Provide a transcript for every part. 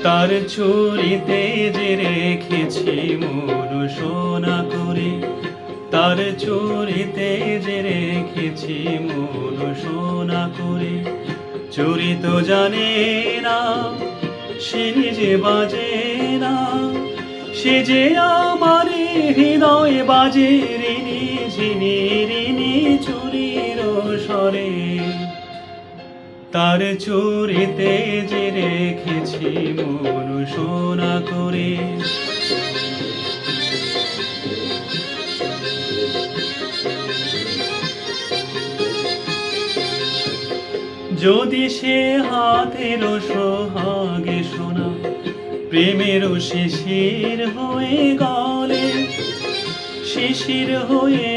তার চুরিতে যে রেখেছি মন সোনা করে, তার চুরিতে যে রেখেছি মন সোনা করে। চুরি তো জানে না, সে নিজে বাজে না, সে যে আমার হৃদয় বাজে রিনি ঝিনি রিনি চুরির স্বরে। তার চুরিতে যে রেখেছি মন সোনা করে। যদি সে হাতের সোহাগে সোনা প্রেমের শিশির হয়ে গলে, শিশির হয়ে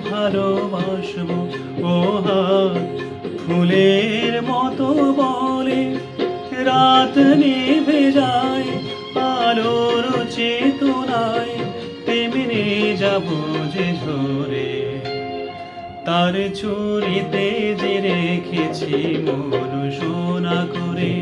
ভালোবাসবো ও হাত ফুলের মতো বলে। রাত নিভে যায় আলোর চেতনায়, তেমনি যাব যে ঝরে। তার চুরিতে যে রেখেছি মন সোনা করে।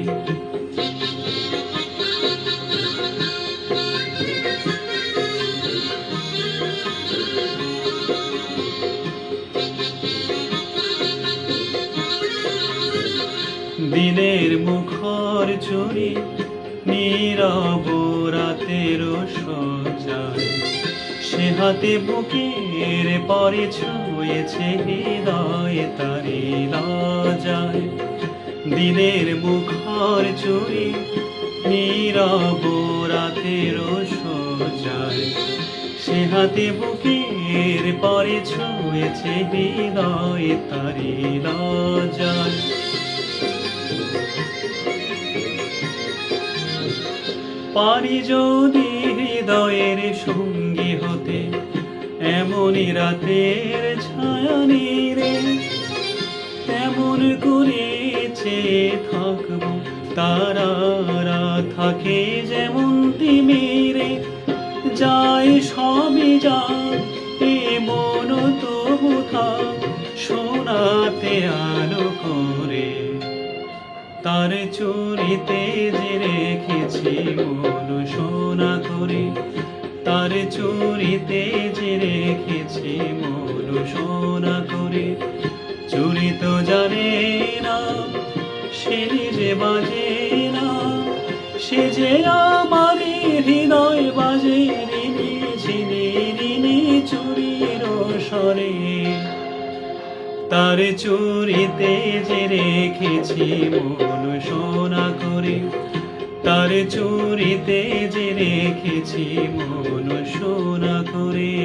দিনের মুখর চুরি নীরব রাতের সজ্জায়, সে হাতে বুকের পরে ছুঁয়েছে হৃদয় তারি লজ্জায়। দিনের মুখর চুরি নীরব রাতের সজ্জায়, সে হাতে বুকের পরে ছুঁয়েছে হৃদয় তারি লজ্জায়। পারি যদি হৃদয়ের সঙ্গী হতে এমনই রাতের ছায়া রে, তেমন করে চেয়ে থাকব তারারা থাকে যেমন তিমিরে। যায় সবই যায় এ মন তবু থাক সোনাতে আলো করে। তার চুরিতে যে রেখেছি মন সোনা করে, তার চুরিতে যে রেখেছি মন সোনা করে। চুরি তো জানে না, সে নিজে বাজে না, সে যে আমার হৃদয় বাজে রিনি ঝিনি রিনি চুরির স্বরে। তার চুরিতে যে রেখেছি মন সোনা করে, তার চুরিতে যে রেখেছি মন সোনা করে।